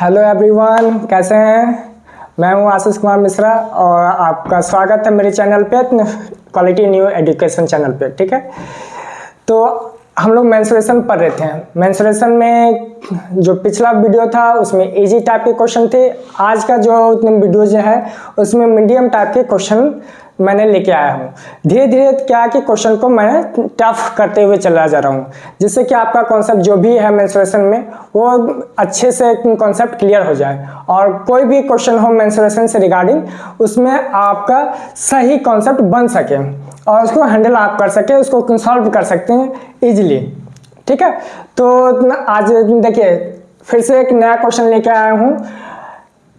Hello everyone, कैसे हैं। मैं हूं आशीष कुमार मिश्रा और आपका स्वागत है मेरे चैनल पे, क्वालिटी न्यू एजुकेशन चैनल पे। ठीक है, तो हम लोग मेंसुरेशन पढ़ रहे थे। मेंसुरेशन में जो पिछला वीडियो था उसमें इजी टाइप के क्वेश्चन थे। आज का जो वीडियो जो है उसमें मीडियम टाइप के क्वेश्चन मैंने लेके आया हूँ। धीरे धीरे क्या कि क्वेश्चन को मैं टफ करते हुए चला जा रहा हूँ, जिससे कि आपका कॉन्सेप्ट जो भी है मेंसुरेशन में वो अच्छे से कॉन्सेप्ट क्लियर हो जाए और कोई भी क्वेश्चन हो मेंसुरेशन से रिगार्डिंग उसमें आपका सही कॉन्सेप्ट बन सके और उसको हैंडल आप कर सके, उसको सॉल्व कर सकते हैं इजीली। ठीक है, तो आज देखिए फिर से एक नया क्वेश्चन लेके आया हूँ।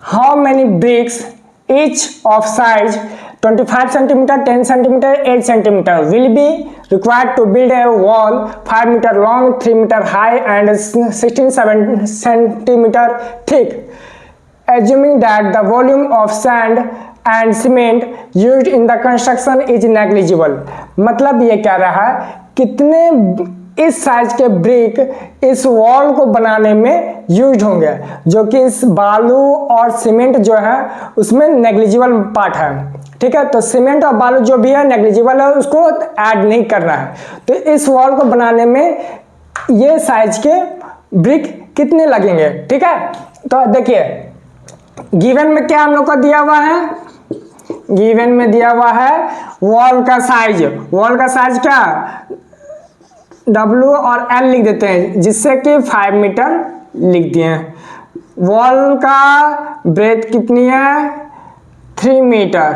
How many bricks each of size 25 centimeter, 10 centimeter, 8 centimeter will be required to build a wall 5 meter long, 3 meter high and 16 centimeter thick, assuming that the volume of sand and cement used in the construction is negligible। मतलब ये कह रहा है कितने इस size के brick इस wall को बनाने में यूज होंगे, जो कि इस बालू और सीमेंट जो है उसमें नेग्लिजिबल पार्ट है। ठीक है, तो सीमेंट और बालू जो भी है नेग्लिजिबल है, उसको ऐड नहीं करना है। तो इस वॉल को बनाने में ये साइज के ब्रिक कितने लगेंगे। ठीक है, तो देखिए गिवन में क्या हम लोग को दिया हुआ है। गिवन में दिया हुआ है वॉल का साइज। वॉल का साइज क्या, W और L लिख देते हैं, जिससे कि 5 मीटर लिख दिए। वॉल का ब्रेथ कितनी है, 3 मीटर।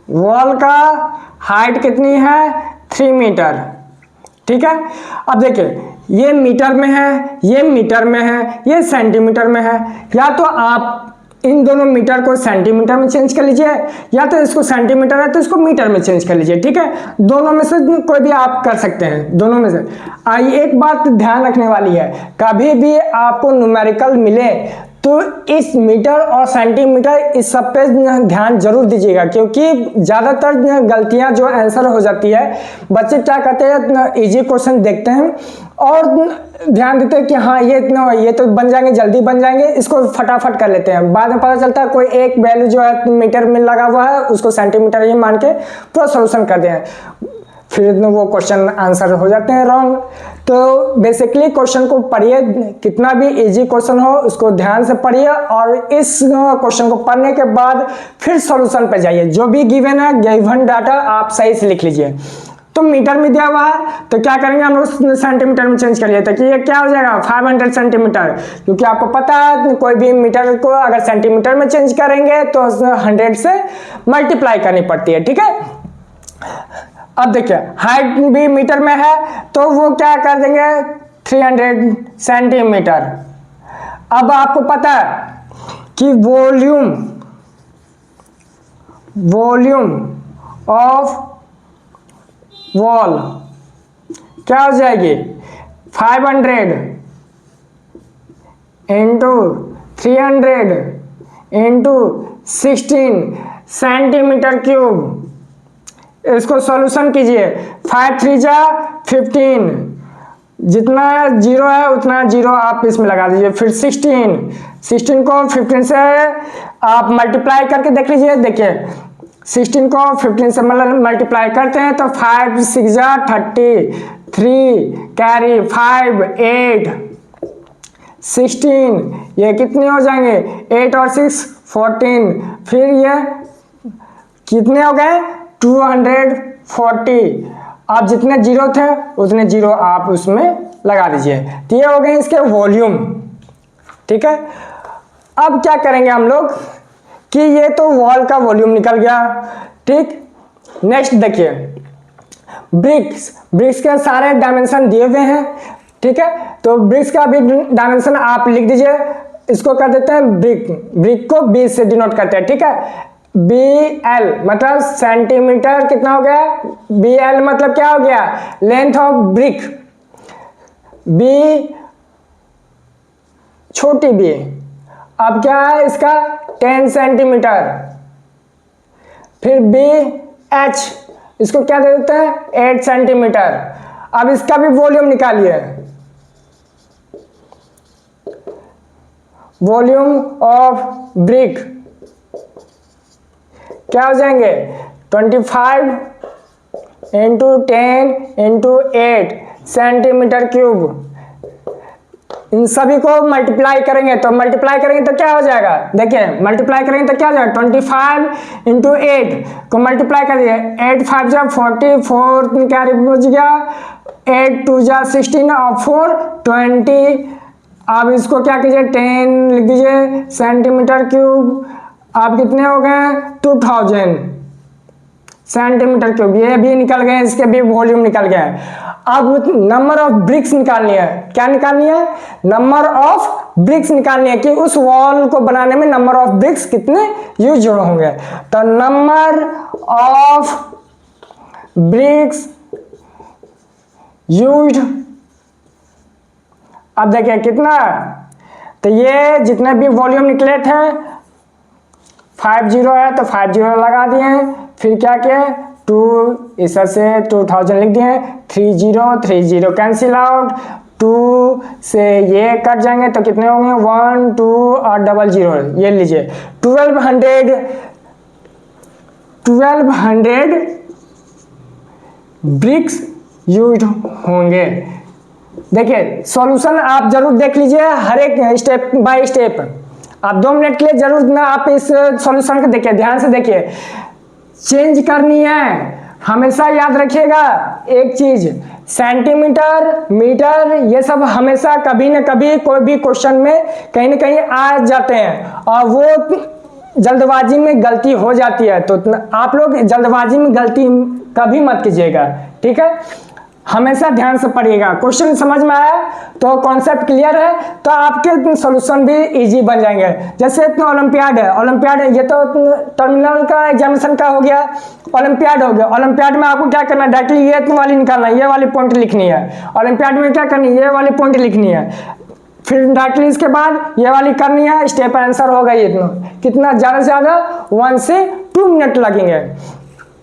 वॉल का हाइट कितनी है, 3 मीटर। ठीक है, अब देखिए ये मीटर में है, ये मीटर में है, ये सेंटीमीटर में है। या तो आप इन दोनों मीटर को सेंटीमीटर में चेंज कर लीजिए, या तो इसको सेंटीमीटर है तो इसको मीटर में चेंज कर लीजिए। ठीक है, दोनों में से कोई भी आप कर सकते हैं, दोनों में से। एक बात ध्यान रखने वाली है, कभी भी आपको न्यूमेरिकल मिले तो इस मीटर और सेंटीमीटर इस सब पे ध्यान जरूर दीजिएगा, क्योंकि ज़्यादातर गलतियां जो आंसर हो जाती है, बच्चे क्या करते हैं इजी क्वेश्चन देखते हैं और ध्यान देते हैं कि हाँ ये तो बन जाएंगे, जल्दी बन जाएंगे, इसको फटाफट कर लेते हैं। बाद में पता चलता है कोई एक वैल्यू जो है मीटर में लगा हुआ है उसको सेंटीमीटर ही मान के पूरा सोल्यूशन कर दें, फिर वो क्वेश्चन आंसर हो जाते हैं रॉन्ग। तो बेसिकली क्वेश्चन को पढ़िए, कितना भी इजी क्वेश्चन हो उसको ध्यान से पढ़िए और इस क्वेश्चन को पढ़ने के बाद फिर सॉल्यूशन पे जाइए। जो भी गिवन है, गिवन डाटा आप सही से लिख लीजिए। तो मीटर में दिया हुआ है तो क्या करेंगे हम लोग सेंटीमीटर में चेंज करिए, ताकि ये क्या हो जाएगा 500 सेंटीमीटर, क्योंकि आपको पता है कोई भी मीटर को अगर सेंटीमीटर में चेंज करेंगे तो 100 से मल्टीप्लाई करनी पड़ती है। ठीक है, अब देखिए हाइट भी मीटर में है तो वो क्या कर देंगे 300 सेंटीमीटर। अब आपको पता है कि वॉल्यूम ऑफ वॉल क्या हो जाएगी 500 इंटू 300 इंटू 16 सेंटीमीटर क्यूब। इसको सॉल्यूशन कीजिए, 5 3 जा 15, जितना जीरो है उतना जीरो आप इसमें लगा दीजिए। फिर 16 को 15 से आप मल्टीप्लाई करके देख लीजिए। देखिए 16 को 15 से मल्टीप्लाई करते हैं तो 5 6 जा 30, 3 कैरी 5 8 16, ये कितने हो जाएंगे 8 और 6 14, फिर ये कितने हो गए 240। आप जितने जीरो थे उतने जीरो आप उसमें लगा दीजिए। तो ये हो गए इसके वॉल्यूम। ठीक है, अब क्या करेंगे हम लोग कि ये तो वॉल का वॉल्यूम निकल गया। ठीक, नेक्स्ट देखिए ब्रिक्स के सारे डायमेंशन दिए हुए हैं। ठीक है, तो ब्रिक्स का भी डायमेंशन आप लिख दीजिए। इसको कर देते हैं ब्रिक को 20 से डिनोट करते हैं। ठीक है, BL मतलब सेंटीमीटर कितना हो गया, BL मतलब क्या हो गया लेंथ ऑफ ब्रिक, B छोटी B। अब क्या है इसका 10 सेंटीमीटर, फिर बी एच, इसको क्या दे देते हैं 8 सेंटीमीटर। अब इसका भी वॉल्यूम निकालिए, वॉल्यूम ऑफ ब्रिक क्या हो जाएंगे 25 इंटू 10 इंटू 8 सेंटीमीटर क्यूब। इन सभी को मल्टीप्लाई करेंगे तो क्या हो जाएगा, देखिए मल्टीप्लाई करेंगे तो क्या हो जाएगा 25 इंटू 8 को मल्टीप्लाई कर दिए, 8 5 जा 44 क्या बच गया, 8 2 जा 16 और 4 20। अब इसको क्या कीजिए 10 लिख दीजिए सेंटीमीटर क्यूब। अब कितने हो गए 2000 सेंटीमीटर क्यूब, ये भी निकल गए, इसके भी वॉल्यूम निकल गए। अब नंबर ऑफ ब्रिक्स निकालनी है, क्या निकालनी है नंबर ऑफ ब्रिक्स निकालनी है कि उस वॉल को बनाने में नंबर ऑफ ब्रिक्स कितने यूज होंगे। तो नंबर ऑफ ब्रिक्स यूज्ड, अब देखिए कितना, तो ये जितने भी वॉल्यूम निकले थे 50 है तो 50 लगा दिए, फिर क्या किए 2 इस से 2000 लिख दिए, 30 कैंसिल आउट, 2 से ये कट जाएंगे तो कितने होंगे 1 2 और 00, ये लीजिए 1200 ब्रिक्स यूज होंगे। देखिए सॉल्यूशन आप जरूर देख लीजिए, हर एक स्टेप बाय स्टेप। आप 2 मिनट के लिए जरूर ना आप इस सॉल्यूशन को देखिए, ध्यान से देखिए, चेंज करनी है। हमेशा याद रखिएगा एक चीज, सेंटीमीटर मीटर ये सब हमेशा कभी न कभी कोई भी क्वेश्चन में कहीं न कहीं आ जाते हैं और वो जल्दबाजी में गलती हो जाती है। तो आप लोग जल्दबाजी में गलती कभी मत कीजिएगा, ठीक है। हमेशा ध्यान से पढ़िएगा, क्वेश्चन समझ में आया तो कॉन्सेप्ट क्लियर है तो आपके सॉल्यूशन भी इजी बन जाएंगे। जैसे इतना ओलंपियाड है, ये तो टर्मिनल का एग्जामिनेशन का हो गया, ओलंपियाड हो गया। ओलंपियाड में आपको क्या करना है डायरेक्टली ये इतनी वाली निकालना है, ये वाली पॉइंट लिखनी है। ओलंपियाड में क्या करनी है ये वाली पॉइंट लिखनी है, फिर डायरेक्टली इसके बाद ये वाली करनी है, स्टेप आंसर होगा ये इतना। कितना ज़्यादा से ज़्यादा 1 से 2 मिनट लगेंगे।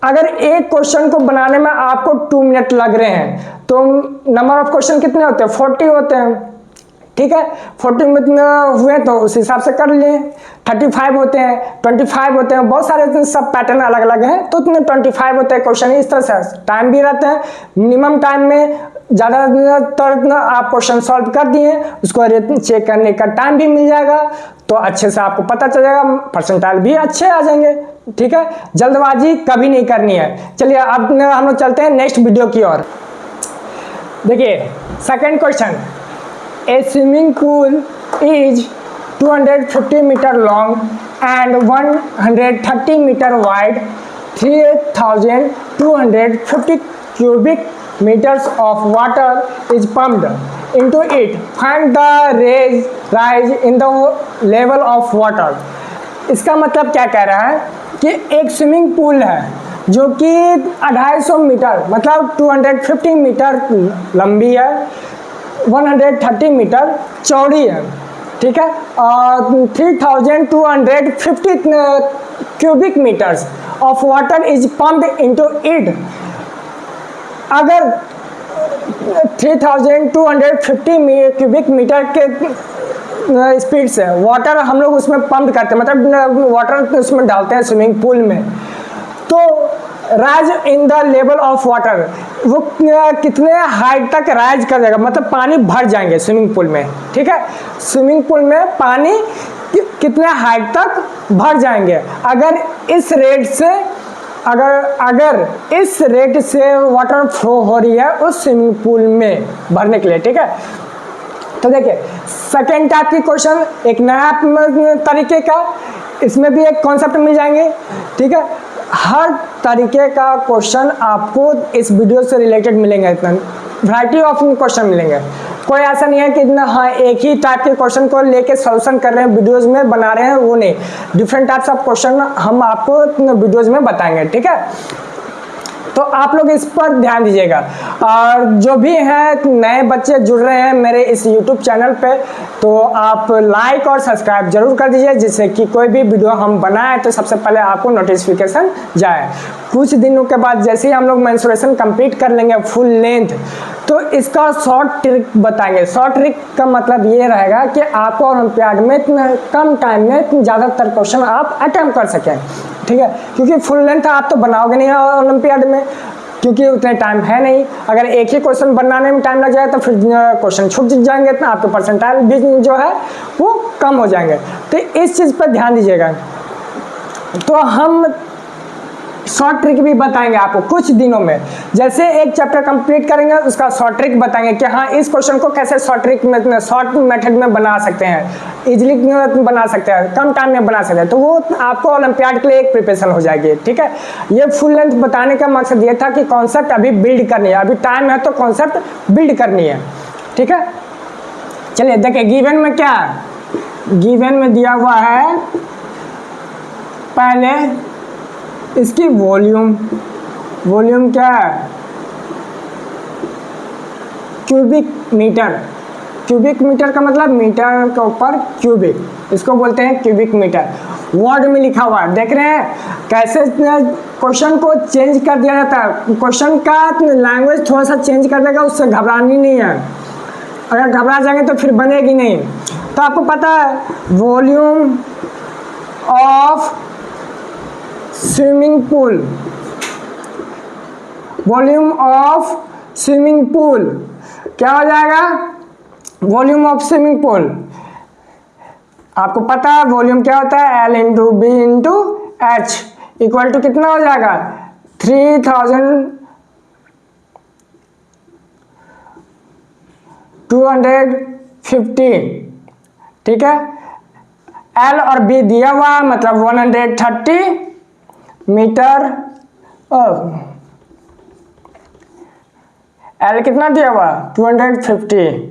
अगर एक क्वेश्चन को बनाने में आपको 2 मिनट लग रहे हैं तो नंबर ऑफ क्वेश्चन कितने होते हैं 40 होते हैं, ठीक है। 40 में हुए तो उस हिसाब से कर लिए। 35 होते हैं, 25 होते हैं, बहुत सारे सब पैटर्न अलग अलग हैं तो उतने 25 होते हैं क्वेश्चन। इस तरह से टाइम भी रहता है, मिनिमम टाइम में ज़्यादातर आप क्वेश्चन सॉल्व कर दिए, उसको चेक करने का टाइम भी मिल जाएगा तो अच्छे से आपको पता चल जाएगा, परसेंटाइल भी अच्छे आ जाएंगे, ठीक है। जल्दबाजी कभी नहीं करनी है। चलिए अब हम लोग चलते हैं नेक्स्ट वीडियो की ओर। देखिए second question, a swimming pool is 250 metre long and 130 metre wide, 3250 cubic meters of water is pumped into it. Find the rise in the level of water. इसका मतलब क्या कह रहा है कि एक स्विमिंग पूल है जो कि 250 मीटर मतलब 250 मीटर लंबी है, 130 मीटर चौड़ी है, ठीक है, और 3250 cubic metres of water is pumped into it. अगर 3250 क्यूबिक मीटर के स्पीड से वाटर हम लोग उसमें पंप करते हैं, मतलब वाटर उसमें डालते हैं स्विमिंग पूल में, तो rise in the level of water, वो कितने हाइट तक राइज कर जाएगा, मतलब पानी भर जाएंगे स्विमिंग पूल में, ठीक है। स्विमिंग पूल में पानी कितने हाइट तक भर जाएंगे अगर इस रेट से इस रेट से वाटर फ्लो हो रही है उस स्विमिंग पूल में भरने के लिए, ठीक है। तो देखिए सेकेंड टाइप की क्वेश्चन एक नया तरीके का, इसमें भी एक कॉन्सेप्ट मिल जाएंगे, ठीक है। हर तरीके का क्वेश्चन आपको इस वीडियो से रिलेटेड मिलेंगे, इतना वैरायटी ऑफ क्वेश्चन मिलेंगे। कोई ऐसा नहीं है कि हाँ एक ही टाइप के क्वेश्चन को लेके सॉल्यूशन कर रहे हैं वीडियोस में बना रहे हैं, वो नहीं, डिफरेंट टाइप्स ऑफ क्वेश्चन हम आपको वीडियोस में बताएंगे, ठीक है। तो आप लोग इस पर ध्यान दीजिएगा। और जो भी हैं नए बच्चे जुड़ रहे हैं मेरे इस YouTube चैनल पे, तो आप लाइक और सब्सक्राइब जरूर कर दीजिए, जिससे कि कोई भी वीडियो हम बनाएं तो सबसे पहले आपको नोटिफिकेशन जाए। कुछ दिनों के बाद जैसे ही हम लोग मेंस्ट्रुएशन कंप्लीट कर लेंगे फुल लेंथ, तो इसका शॉर्ट ट्रिक बताएंगे। शॉर्ट ट्रिक का मतलब ये रहेगा कि आपको ओलंपियाड में कम टाइम में ज़्यादातर क्वेश्चन आप अटेम्प्ट कर सकें, ठीक है। क्योंकि फुल लेंथ आप तो बनाओगे नहीं ओलंपियाड में, क्योंकि उतने टाइम है नहीं। अगर एक ही क्वेश्चन बनाने में टाइम लग जाए तो फिर क्वेश्चन छूट जाएंगे, तो आपके परसेंटाइल भी जो है वो कम हो जाएंगे। तो इस चीज़ पर ध्यान दीजिएगा। तो हम शॉर्ट ट्रिक भी बताएंगे आपको कुछ दिनों में। जैसे एक चैप्टर कंप्लीट करेंगे उसका शॉर्ट ट्रिक बताएंगे कि हाँ इस क्वेश्चन को कैसे शॉर्ट ट्रिक में शॉर्ट मेथड में बना सकते हैं, इजीली बना सकते हैं, कम टाइम में बना सकते हैं। तो वो आपको ओलंपियाड के लिए एक प्रिपरेशन हो जाएगी, ठीक है। ये फुल लेंथ बताने का मकसद ये था कि कॉन्सेप्ट अभी बिल्ड करनी है, अभी टाइम है तो कॉन्सेप्ट बिल्ड करनी है, ठीक है। चलिए देखिए गिवन में क्या है। गिवन में दिया हुआ है पहले इसकी वॉल्यूम क्या है, क्यूबिक मीटर। क्यूबिक मीटर का मतलब मीटर के ऊपर क्यूबिक, इसको बोलते हैं क्यूबिक मीटर। वर्ड में लिखा हुआ है, देख रहे हैं कैसे क्वेश्चन को चेंज कर दिया जाता है। क्वेश्चन का लैंग्वेज थोड़ा सा चेंज कर देगा, उससे घबरानी नहीं है। अगर घबरा जाएंगे तो फिर बनेगी नहीं। तो आपको पता है volume of swimming pool, volume of swimming pool क्या हो जाएगा, वॉल्यूम ऑफ स्विमिंग पूल। आपको पता है वॉल्यूम क्या होता है, L into B into H equal to कितना हो जाएगा 3250, ठीक है। L और B दिया हुआ मतलब 130 मीटर। L कितना दिया हुआ 250,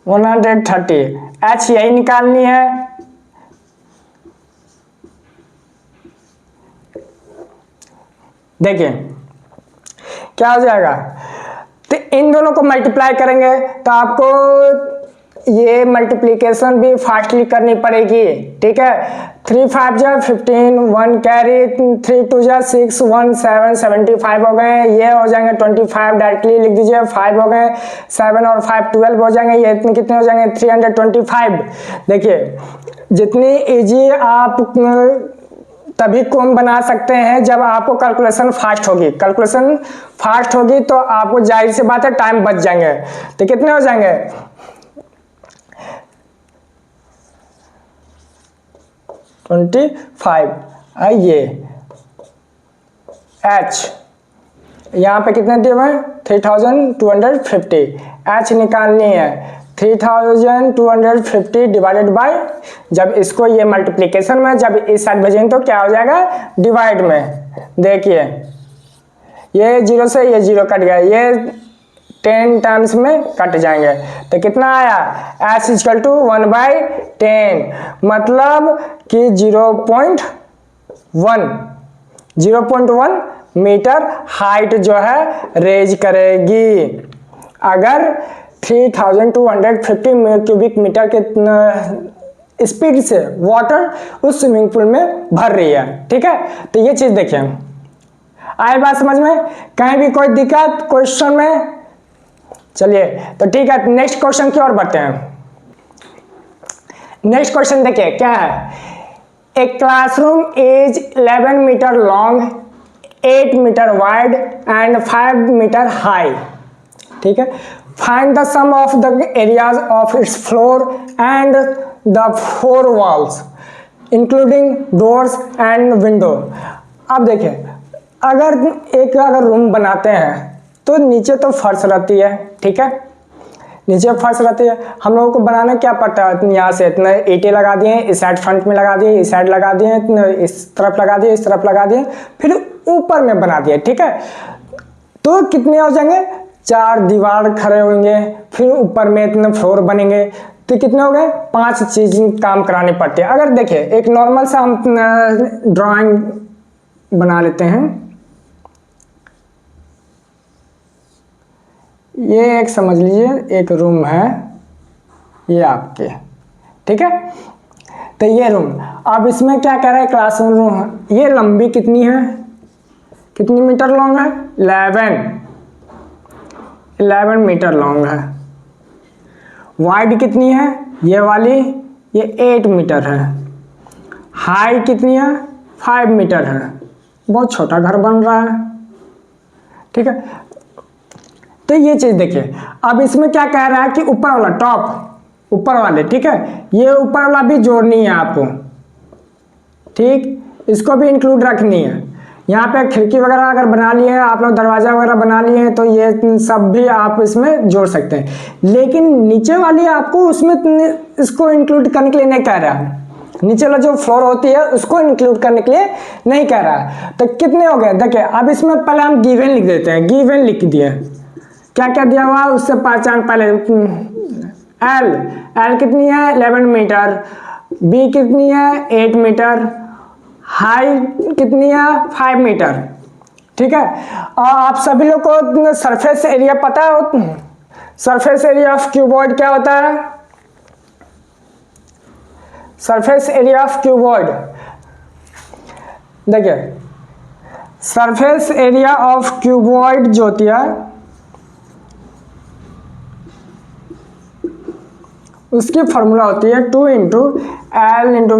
130, H यही निकालनी है। देखिए क्या हो जाएगा, तो इन दोनों को मल्टीप्लाई करेंगे तो आपको ये मल्टीप्लिकेशन भी फास्टली करनी पड़ेगी, ठीक है। 3 5 जा 15, 1 कैरी, 3 2 जा 6, 1 7, 75 हो गए। ये हो जाएंगे 25, डायरेक्टली लिख दीजिए। 5 हो गए, 7 और 5 12 हो जाएंगे। ये इतने कितने हो जाएंगे 325। देखिए जितनी इजी आप तभी कौन बना सकते हैं जब आपको कैलकुलेशन फास्ट होगी। कैलकुलेशन फास्ट होगी तो आपको जाहिर सी बात है टाइम बच जाएंगे। तो कितने हो जाएंगे 25। ये H यहाँ पे कितने दिए हुए 3250, H निकालनी है 3250 डिवाइडेड बाय, जब इसको ये मल्टीप्लिकेशन में जब इस साइड भेजेंगे तो क्या हो जाएगा डिवाइड में। देखिए ये 0 से ये 0 कट गया, ये 10 टाइम्स में कट जाएंगे। तो कितना आया S इक्वल टू 1/10, मतलब कि 0.1 मीटर हाइट जो है रेज करेगी। अगर 3250 क्यूबिक मीटर के स्पीड से वाटर उस स्विमिंग पूल में भर रही है, ठीक है। तो ये चीज देखिए, आए बात समझ में, कहीं भी कोई दिक्कत क्वेश्चन में। चलिए तो ठीक है, नेक्स्ट क्वेश्चन की ओर बढ़ते हैं। नेक्स्ट क्वेश्चन देखिए क्या है, a classroom is 11 metre long, 8 metre wide and 5 metre high, ठीक है। Find the sum of the areas of its floor and the 4 walls including doors and window. अब देखिए अगर रूम बनाते हैं तो नीचे तो फर्श रहती है, ठीक है, नीचे फर्श रहती है। हम लोगों को बनाना क्या पड़ता है, यहाँ से इतने ईंटें लगा दिए, इस साइड फ्रंट में लगा दिए, इस साइड लगा दिए, इस तरफ लगा दिए, इस तरफ लगा दिए, फिर ऊपर में बना दिए, ठीक है। तो कितने हो जाएंगे 4 दीवार खड़े होंगे, फिर ऊपर में इतने फ्लोर बनेंगे, तो कितने हो गए 5 चीज काम करानी पड़ती है। अगर देखिए एक नॉर्मल सा हम ड्राइंग बना लेते हैं, ये एक समझ लीजिए एक रूम है, ये आपके, ठीक है। तो ये रूम, अब इसमें क्या कह रहा है, क्लासरूम, ये लंबी कितनी है, कितनी मीटर लॉन्ग है, 11 मीटर लॉन्ग है। वाइड कितनी है, ये वाली, ये 8 मीटर है। हाइट कितनी है, 5 मीटर है। बहुत छोटा घर बन रहा है, ठीक है। तो ये चीज़ देखिए, अब इसमें क्या कह रहा है कि ऊपर वाला, टॉप ऊपर वाले, ठीक है, ये ऊपर वाला भी जोड़नी है आपको, ठीक, इसको भी इंक्लूड रखनी है। यहाँ पे खिड़की वगैरह अगर बना लिए हैं आप लोग, दरवाजा वगैरह बना लिए हैं, तो ये सब भी आप इसमें जोड़ सकते हैं। लेकिन नीचे वाली आपको उसमें इसको इंक्लूड करने के लिए नहीं कह रहा है, नीचे वाला जो फ्लोर होती है उसको इंक्लूड करने के लिए नहीं कह रहा है। तो कितने हो गए देखिए, अब इसमें पहले हम गिवन लिख देते हैं, गिवन लिख दिए, क्या क्या दिया हुआ उससे पहचान, पहले एल कितनी है, 11 मीटर, बी कितनी है, 8 मीटर, हाइट कितनी है, 5 मीटर, ठीक है। और आप सभी लोग को सरफेस एरिया पता हो, सरफेस एरिया ऑफ क्यूबॉइड क्या होता है, सरफेस एरिया ऑफ क्यूबॉइड, देखिए सरफेस एरिया ऑफ क्यूबॉइड जो होती है उसकी फॉर्मूला होती है 2 into L into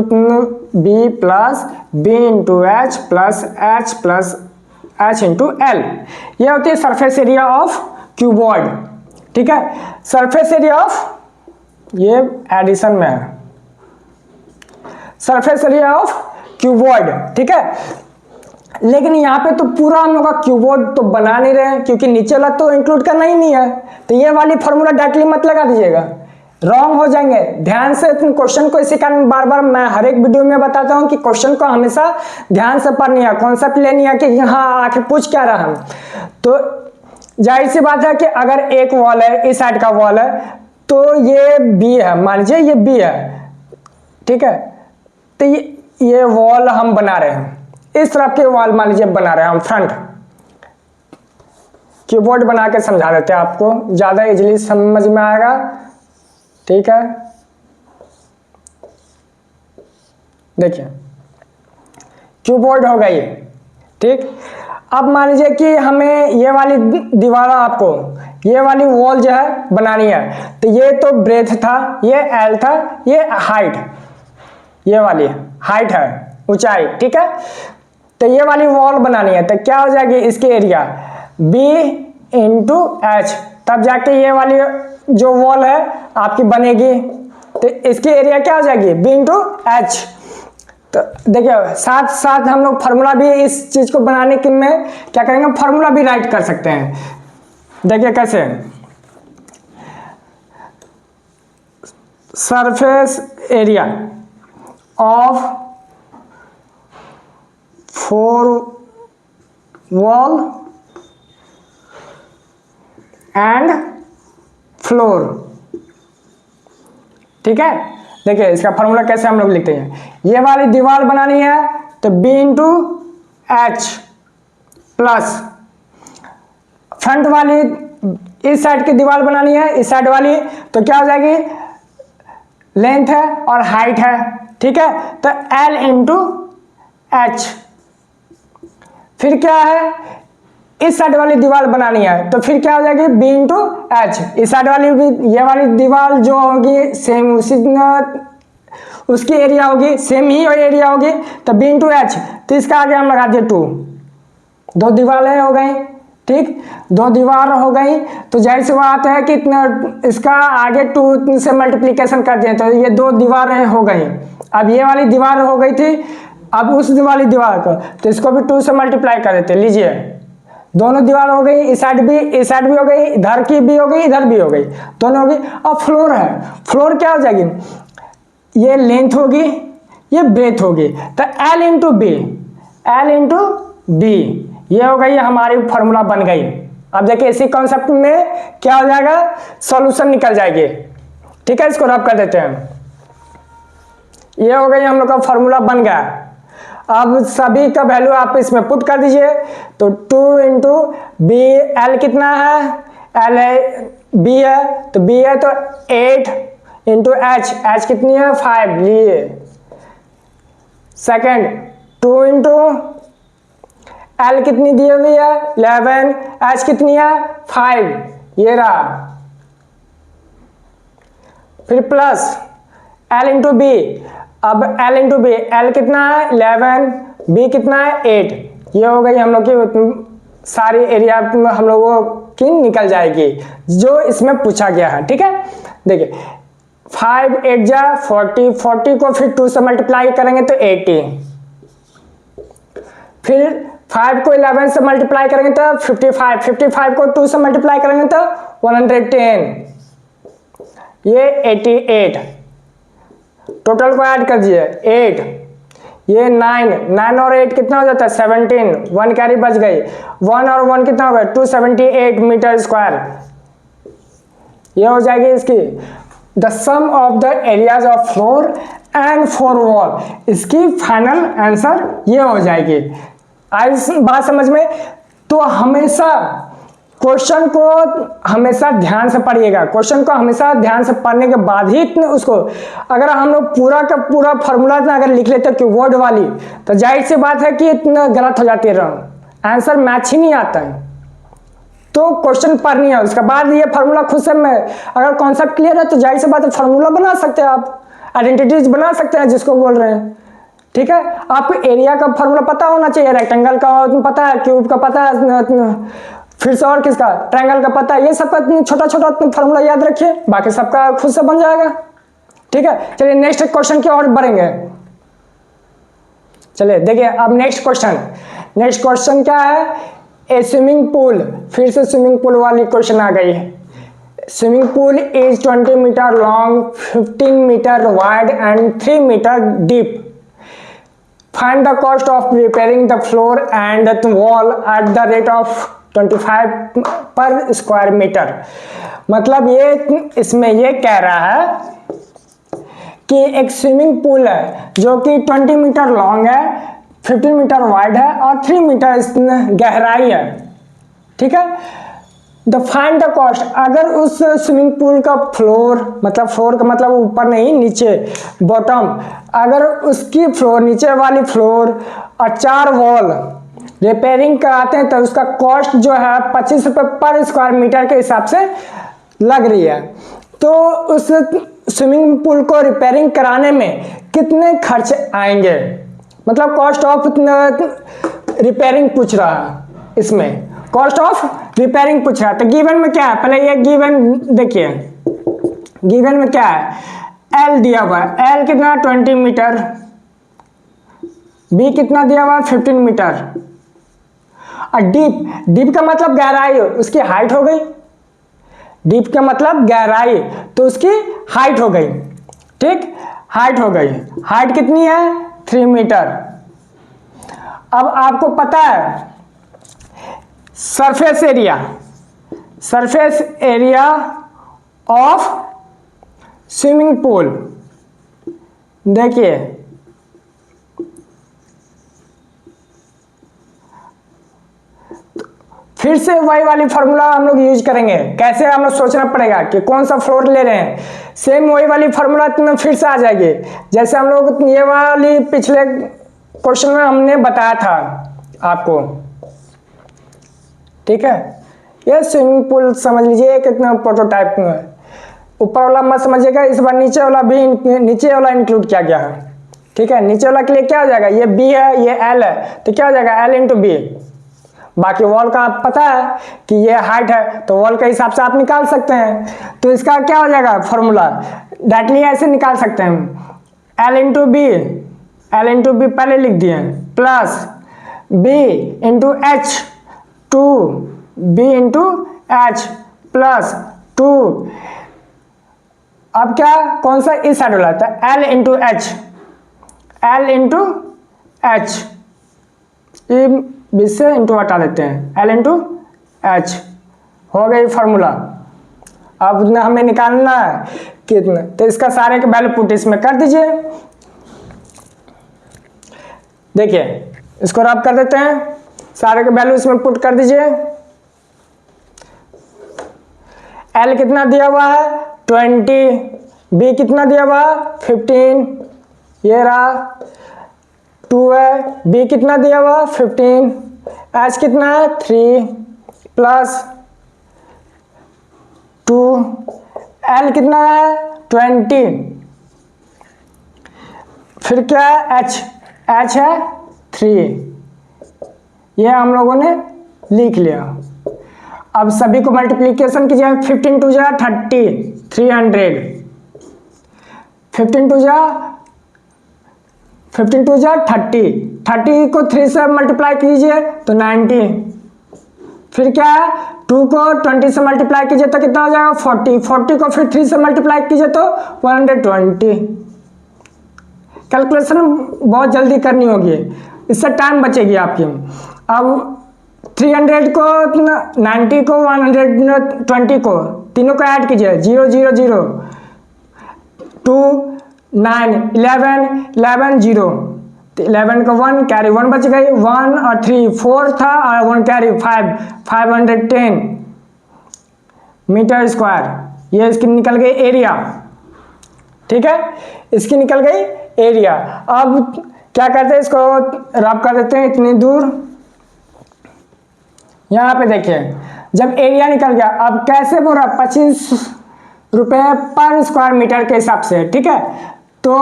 B plus B into H plus H into L. यह होती है सरफेस एरिया ऑफ क्यूबॉइड, ठीक है। सरफेस एरिया ऑफ, ये एडिशन में है, सरफेस एरिया ऑफ क्यूबॉइड, ठीक है। लेकिन यहाँ पे तो पूरा हम लोग का क्यूबॉइड तो बना नहीं रहे हैं, क्योंकि नीचे वाला तो इंक्लूड करना ही नहीं है। तो ये वाली फॉर्मूला डायरेक्टली मत लगा दीजिएगा, रॉन्ग हो जाएंगे। ध्यान से क्वेश्चन को, इसी कारण बार बार मैं हर एक वीडियो में बताता हूं कि क्वेश्चन को हमेशा ध्यान से पढ़नी है, कॉन्सेप्ट लेनी है कि हाँ आखिर पूछ क्या रहा है। तो जाहिर सी बात है कि अगर एक वॉल है, इस साइड का वॉल है, तो ये बी है, मान लीजिए ये बी है, ठीक है। तो ये वॉल हम बना रहे हैं, इस तरफ के वॉल मान लीजिए बना रहे हैं हम, फ्रंट कीबोर्ड बना के समझा देते हैं आपको, ज्यादा इजीली समझ में आएगा, ठीक है। देखिए कीबोर्ड हो गई, ठीक। अब मान लीजिए कि हमें ये वाली दीवार, आपको ये वाली वॉल जो है बनानी है, तो ये तो ब्रेथ था, ये एल था, ये हाइट, ये वाली हाइट है, ऊंचाई, ठीक है। तो ये वाली वॉल बनानी है, तो क्या हो जाएगी इसकी एरिया, बी इंटू एच, तब जाके ये वाली जो वॉल है आपकी बनेगी। तो इसकी एरिया क्या हो जाएगी, बी इंटू एच। तो देखिए साथ साथ हम लोग फार्मूला भी इस चीज को बनाने के में क्या करेंगे, फार्मूला भी राइट कर सकते हैं। देखिए कैसे, surface area of 4 wall and floor, ठीक है। देखिए इसका फॉर्मूला कैसे हम लोग लिखते हैं, ये वाली दीवार बनानी है तो B into H plus front वाली, इस साइड की दीवार बनानी है, इस साइड वाली, तो क्या हो जाएगी, लेंथ है और हाइट है, ठीक है। तो एल इंटू एच, फिर क्या है, इस साइड वाली दीवार बनानी है तो फिर क्या हो जाएगी, बी इंटू एच। इस साइड वाली भी, ये वाली दीवार जो होगी सेम उसी उसकी एरिया होगी, सेम ही एरिया होगी, तो बी इंटू एच। तो इसका आगे हम लगा दिए 2, 2 दीवारें हो गई, ठीक, 2 दीवार हो गई। तो जाहिर सी बात है कि इसका आगे 2 से मल्टीप्लीकेशन कर दिए, तो ये 2 दीवारें हो गई। अब ये वाली दीवार हो गई थी, अब उस वाली दीवार को, तो इसको भी 2 से मल्टीप्लाई कर देते, लीजिए दोनों दीवार हो गई, इस साइड भी हो गई, इधर की भी हो गई, इधर भी हो गई, दोनों हो गई। अब फ्लोर है, फ्लोर क्या हो जाएगी, ये लेंथ होगी, ये ब्रेथ होगी, तो L into B, L into B, ये हो गई हमारी फॉर्मूला बन गई। अब देखिए इसी कॉन्सेप्ट में क्या हो जाएगा, सॉल्यूशन निकल जाएगी, ठीक है। इसको रब कर देते हैं, ये हो गई हम लोग का फॉर्मूला बन गया। अब सभी का वैल्यू आप इसमें पुट कर दीजिए, तो 2 इंटू बी, एल कितना है एल है, बी है, तो बी है तो 8 इंटू एच, एच कितनी है 5 लिए। सेकेंड 2 इंटू एल कितनी दी हुई है 11, एच कितनी है 5, ये रहा। फिर प्लस एल इंटू बी, अब एल इंटू बी, एल कितना है 11, बी कितना है 8, ये हो गई हम लोग की सारी एरिया हम लोगों की निकल जाएगी जो इसमें पूछा गया है। ठीक है, देखिए 5 8 जा 40, 40 को फिर 2 से मल्टीप्लाई करेंगे तो 80, फिर 5 को 11 से मल्टीप्लाई करेंगे तो 55, 55 को 2 से मल्टीप्लाई करेंगे तो 110, ये 88, टोटल को ऐड कर दीजिए 8, ये 9, 9 और 8 कितना हो जाता है 17, 1 कैरी बच गई, 1 और 1 कितना हो गया 278 मीटर स्क्वायर, ये हो जाएगी इसकी the sum of the areas of floor and 4 wall, इसकी फाइनल आंसर ये हो जाएगी। आई बात समझ में? तो हमेशा क्वेश्चन को हमेशा ध्यान से पढ़िएगा, क्वेश्चन को हमेशा ध्यान से पढ़ने के बाद ही उसको, अगर हम लोग पूरा का पूरा फॉर्मूला अगर लिख लेते कीवर्ड वाली तो जाहिर सी बात है कि इतना गलत हो जाती है, आंसर मैच ही नहीं आता है। तो क्वेश्चन पढ़नी है, उसके बाद ये फार्मूला खुद से में अगर कॉन्सेप्ट क्लियर है तो जाहिर सी बात है फार्मूला बना सकते हैं, आप आइडेंटिटीज बना सकते हैं जिसको बोल रहे हैं। ठीक है, आपको एरिया का फार्मूला पता होना चाहिए, रेक्टेंगल का पता है, क्यूब का पता है, फिर से और किसका ट्रायंगल का पता है, ये सब का छोटा छोटा फार्मूला याद रखिए, बाकी सबका खुद से बन जाएगा। ठीक है, चलिए नेक्स्ट क्वेश्चन की ओर बढ़ेंगे। चलिए देखिए अब नेक्स्ट क्वेश्चन क्या है, ए स्विमिंग पूल, फिर से स्विमिंग पूल वाली क्वेश्चन आ गई है। Swimming pool is 20 metre long, 15 metre wide and 3 metre deep. Find the cost of repairing the floor and the wall at the rate of 25 per square metre. मतलब ये इसमें ये कह रहा है कि एक स्विमिंग पूल है जो कि 20 मीटर लॉन्ग है, 15 मीटर वाइड है और 3 मीटर गहराई है। ठीक है, द फाइंड द कॉस्ट, अगर उस स्विमिंग पूल का फ्लोर, मतलब फ्लोर का मतलब ऊपर नहीं नीचे बॉटम, अगर उसकी फ्लोर नीचे वाली फ्लोर और 4 वॉल रिपेयरिंग कराते हैं तो उसका कॉस्ट जो है 25 रुपये पर स्क्वायर मीटर के हिसाब से लग रही है। तो उस स्विमिंग पूल को रिपेयरिंग कराने में कितने खर्च आएंगे, मतलब कॉस्ट ऑफ रिपेयरिंग पूछ रहा है, इसमें कॉस्ट ऑफ रिपेयरिंग पूछ रहा है। तो गिवन में क्या है, पहले ये गिवन देखिए, गिवन में क्या है, एल दिया हुआ है, एल कितना 20 मीटर, बी कितना दिया हुआ है 15 मीटर, और डीप का मतलब गहराई, उसकी हाइट हो गई, डीप का मतलब गहराई तो उसकी हाइट हो गई। ठीक, हाइट हो गई, हाइट कितनी है 3 मीटर। अब आपको पता है surface area of swimming pool, देखिए फिर से वही वाली फार्मूला हम लोग यूज करेंगे। कैसे हम लोग सोचना पड़ेगा कि कौन सा फ्लोर ले रहे हैं, सेम वही वाली फार्मूला फिर से आ जाएगी जैसे हम लोग ये वाली पिछले क्वेश्चन में हमने बताया था आपको। ठीक है, ये स्विमिंग पूल समझ लीजिए कितना प्रोटोटाइप में है, ऊपर वाला मत समझिएगा, इस बार नीचे वाला भी इंक्लूड किया गया है। ठीक है, नीचे वाला के लिए क्या हो जाएगा, ये बी है ये एल है, तो क्या हो जाएगा एल इंटू बी। बाकी वॉल का आप पता है कि ये हाइट है तो वॉल के हिसाब से आप निकाल सकते हैं। तो इसका क्या हो जाएगा फॉर्मूला, डायरेक्टली ऐसे निकाल सकते हैं, एल इंटू बी पहले लिख दिए, plus B into H, 2b into H plus 2, अब क्या कौन सा इस साइड वाला था, एल इंटू एच, बीच से इंटू हटा देते हैं, एल इंटू एच हो गई फार्मूला। अब हमें निकालना है कितना, तो इसका सारे के वैल्यू पुट इसमें कर दीजिए। देखिए इसको रब कर देते हैं, सारे के वैल्यू इसमें पुट कर दीजिए। L कितना दिया हुआ है 20, B कितना दिया हुआ है 15, ये रहा 2 है, B कितना दिया हुआ 15, H कितना है 3 प्लस 2, L कितना है 20, फिर क्या है H है 3, ये हम लोगों ने लिख लिया। अब सभी को मल्टीप्लीकेशन कीजिए, 15 टू जा 30, 300, 15 टू जा 30, 30 को 3 से मल्टीप्लाई कीजिए तो 90, फिर क्या है 2 को 20 से मल्टीप्लाई कीजिए तो कितना हो जाएगा 40, 40 को फिर 3 से मल्टीप्लाई कीजिए तो 120। कैलकुलेशन बहुत जल्दी करनी होगी, इससे टाइम बचेगी आपकी। अब 300 को 90 को 120 को तीनों को ऐड कीजिए, 0 0 0 2 9 11 11 0, 11 को 1 कैरी 1 बच गई, 1 और 3 4 था और 1 कैरी 5, 510 मीटर स्क्वायर। ये इसकी निकल गई एरिया, ठीक है, इसकी निकल गई एरिया। अब क्या करते हैं, इसको रब कर देते हैं इतनी दूर। यहाँ पे देखिए जब एरिया निकल गया, अब कैसे बोल रहा 25 रुपये पर स्क्वायर मीटर के हिसाब से, ठीक है। तो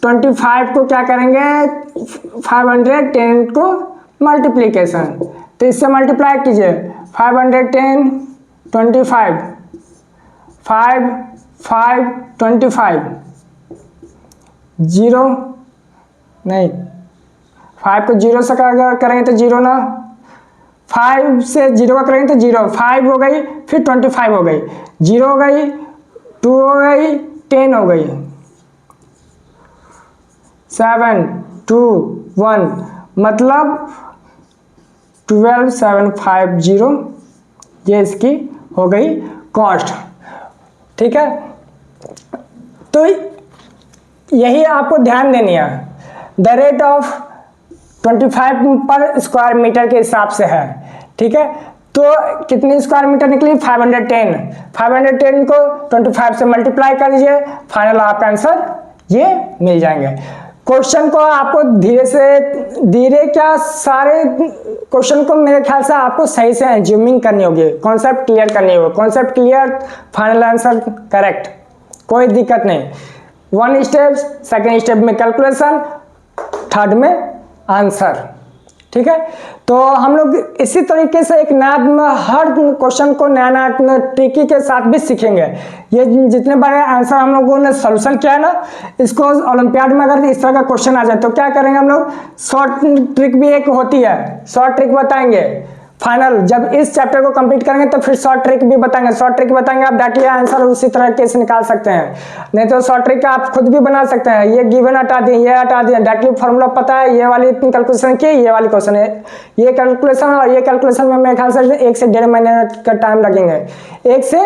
25 को क्या करेंगे 510 को मल्टीप्लीकेशन, तो इससे मल्टीप्लाई कीजिए 510 25 5 5 25 0 नहीं 5 को 0 से करेंगे तो 0 ना, 5 से 0 का करेंगे तो 0, 5 हो गई, फिर 25 हो गई, 0 हो गई, 2 हो गई, 10 हो गई, 7 2 1 मतलब 12750, ये इसकी हो गई कॉस्ट, ठीक है। तो यही आपको ध्यान देनी है, the rate of 25 per square metre के हिसाब से है, ठीक है। तो कितनी स्क्वायर मीटर निकली 510, 510 को 25 से मल्टीप्लाई कर दीजिए, फाइनल आपका आंसर ये मिल जाएंगे। क्वेश्चन को आपको धीरे क्या सारे क्वेश्चन को मेरे ख्याल से आपको सही से एज्यूमिंग करनी होगी, कॉन्सेप्ट क्लियर करनी होगी, concept clear final answer correct, कोई दिक्कत नहीं। 1 स्टेप, सेकेंड स्टेप में कैलकुलेशन, थर्ड में आंसर, ठीक है। तो हम लोग इसी तरीके से एक नया हर क्वेश्चन को नया नया ट्रिकी के साथ भी सीखेंगे। ये जितने बड़े आंसर हम लोगों ने सॉल्यूशन किया ना, इसको ओलंपियाड में अगर इस तरह का क्वेश्चन आ जाए तो क्या करेंगे हम लोग, शॉर्ट ट्रिक भी एक होती है, शॉर्ट ट्रिक बताएंगे फाइनल। जब इस चैप्टर को कंप्लीट करेंगे तो फिर शॉर्ट ट्रिक भी बताएंगे, शॉर्ट ट्रिक बताएंगे, आप डायरेक्टली आंसर उसी तरह कैसे निकाल सकते हैं। नहीं तो शॉर्ट ट्रिक आप खुद भी बना सकते हैं, ये गिवन हटा दिए, ये हटा दिए, डायरेक्टली फॉर्मूला पता है, ये वाली कैलकुलेशन की, ये वाली क्वेश्चन है, ये कैलकुलेशन और ये कैलकुलेशन में मेरे ख्याल से 1 से 1.5 मिनट का टाइम लगेंगे, 1 से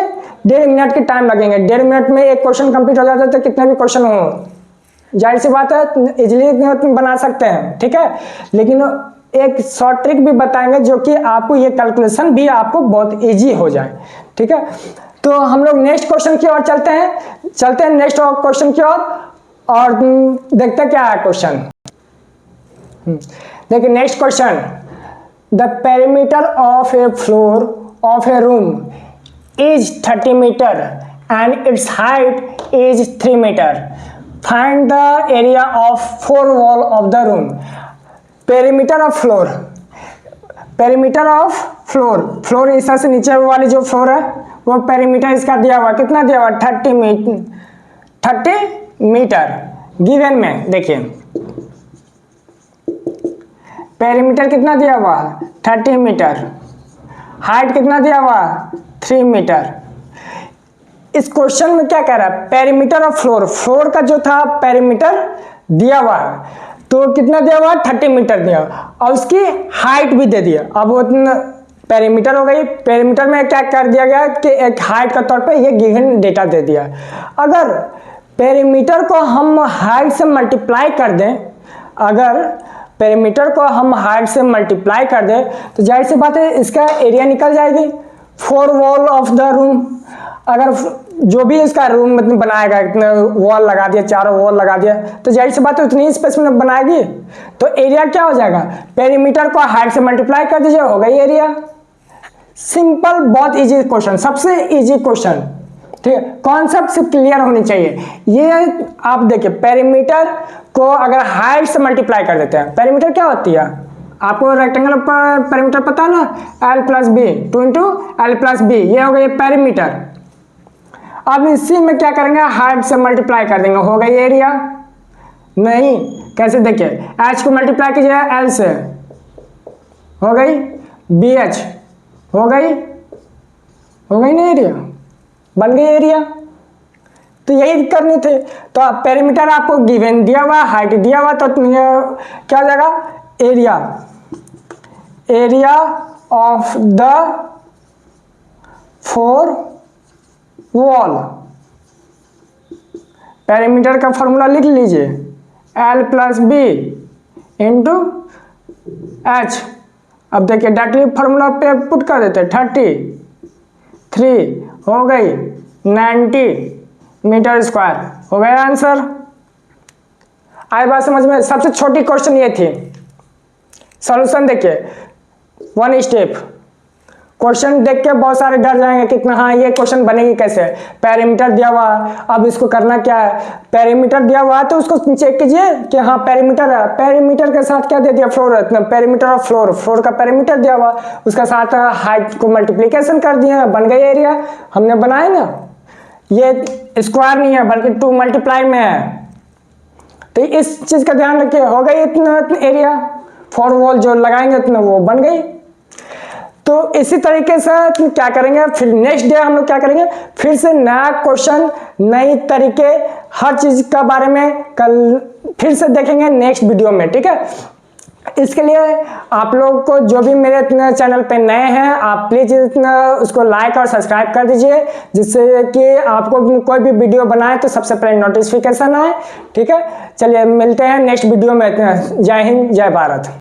1.5 मिनट के टाइम लगेंगे। 1.5 मिनट में एक क्वेश्चन कंप्लीट हो जाता है, तो कितने भी क्वेश्चन हो जाहिर सी बात है इजिली बना सकते हैं, ठीक है। लेकिन एक शॉर्ट ट्रिक भी बताएंगे जो कि आपको ये कैलकुलेशन भी आपको बहुत इजी हो जाए, ठीक है। तो हम लोग नेक्स्ट क्वेश्चन की ओर चलते हैं नेक्स्ट क्वेश्चन की ओर और देखते हैं क्या है क्वेश्चन। देखिए next question, the perimeter of a floor of a room is 30 metre and its height is 3 metre, find the area of 4 wall of the room. Perimeter of floor, perimeter of floor, floor इस तरह से नीचे वाली जो floor है वो perimeter इसका दिया हुआ, कितना दिया हुआ 30 मीटर गिवन में। देखिए पेरीमीटर कितना दिया हुआ 30 मीटर, हाइट कितना दिया हुआ 3 मीटर। इस क्वेश्चन में क्या कह रहा है, पेरीमीटर ऑफ फ्लोर, फ्लोर का जो था पेरीमीटर दिया हुआ है, तो कितना दिया हुआ 30 मीटर दिया और उसकी हाइट भी दे दिया। अब वो पेरीमीटर हो गई, पेरीमीटर में क्या कर दिया गया कि एक हाइट का तौर पे ये गिवन डेटा दे दिया। अगर पेरीमीटर को हम हाइट से मल्टीप्लाई कर दें, अगर पेरीमीटर को हम हाइट से मल्टीप्लाई कर दें तो जाहिर सी बात है इसका एरिया निकल जाएगी। 4 वॉल ऑफ द रूम, अगर जो भी इसका रूम मतलब बनाएगा, इतना वॉल लगा दिया, चारों वॉल लगा दिया, तो जाहिर सी बात है उतनी स्पेस में बनाएगी। तो एरिया क्या हो जाएगा, पेरीमीटर को हाइट से मल्टीप्लाई कर दीजिए, हो गई एरिया। सिंपल, बहुत इजी क्वेश्चन, सबसे इजी क्वेश्चन, ठीक है। कॉन्सेप्ट से क्लियर होनी चाहिए। ये आप देखिए, पेरीमीटर को अगर हाइट से मल्टीप्लाई कर देते हैं, पेरीमीटर क्या होती है आपको, रेक्टेंगल पर पेरीमीटर पता है ना, l plus B, 2 into L plus B, ये हो गई पेरीमीटर। अब इसी में क्या करेंगे, हाइट से मल्टीप्लाई कर देंगे, हो गई एरिया। नहीं, कैसे, देखिए h को मल्टीप्लाई कीजिए l से, हो गई BH, हो गई ना एरिया, बन गई एरिया। तो यही करनी थी। तो पेरीमीटर आपको गिवन दिया हुआ, हाइट दिया हुआ, तो क्या हो जाएगा, area of the 4 wall. Perimeter का फॉर्मूला लिख लीजिए, l plus B into H. अब देखिए डायरेक्टली फॉर्मूला पे पुट कर देते, 33 हो गई 90 मीटर स्क्वायर, हो गया आंसर। आई बात समझ में। सबसे छोटी क्वेश्चन ये थी। सॉल्यूशन देखिए, 1 स्टेप। क्वेश्चन देख के बहुत सारे डर जाएंगे कितना, हाँ ये क्वेश्चन बनेगी कैसे, पेरीमीटर दिया हुआ, अब इसको करना क्या है, पेरीमीटर दिया हुआ है तो उसको चेक कीजिए कि हाँ पेरीमीटर है, पेरीमीटर के साथ क्या दे दिया, फ्लोर है, पेरीमीटर ऑफ फ्लोर, फ्लोर का पेरीमीटर दिया हुआ, उसके साथ हाइट को मल्टीप्लीकेशन कर दिया, बन गई एरिया। हमने बनाया ना, ये स्क्वायर नहीं है बल्कि 2 मल्टीप्लाई में है, तो इस चीज का ध्यान रखिए। हो गई इतना एरिया, 4 वॉल जो लगाएंगे इतना वो बन गई। तो इसी तरीके से क्या करेंगे, फिर नेक्स्ट डे हम लोग क्या करेंगे, फिर से नया क्वेश्चन, नई तरीके, हर चीज का बारे में कल फिर से देखेंगे नेक्स्ट वीडियो में, ठीक है। इसके लिए आप लोग को, जो भी मेरे चैनल पे नए हैं, आप प्लीज इतना उसको लाइक और सब्सक्राइब कर दीजिए, जिससे कि आपको कोई भी वीडियो बनाए तो सबसे पहले नोटिफिकेशन आए, ठीक है। चलिए मिलते हैं नेक्स्ट वीडियो में। जय हिंद, जय भारत।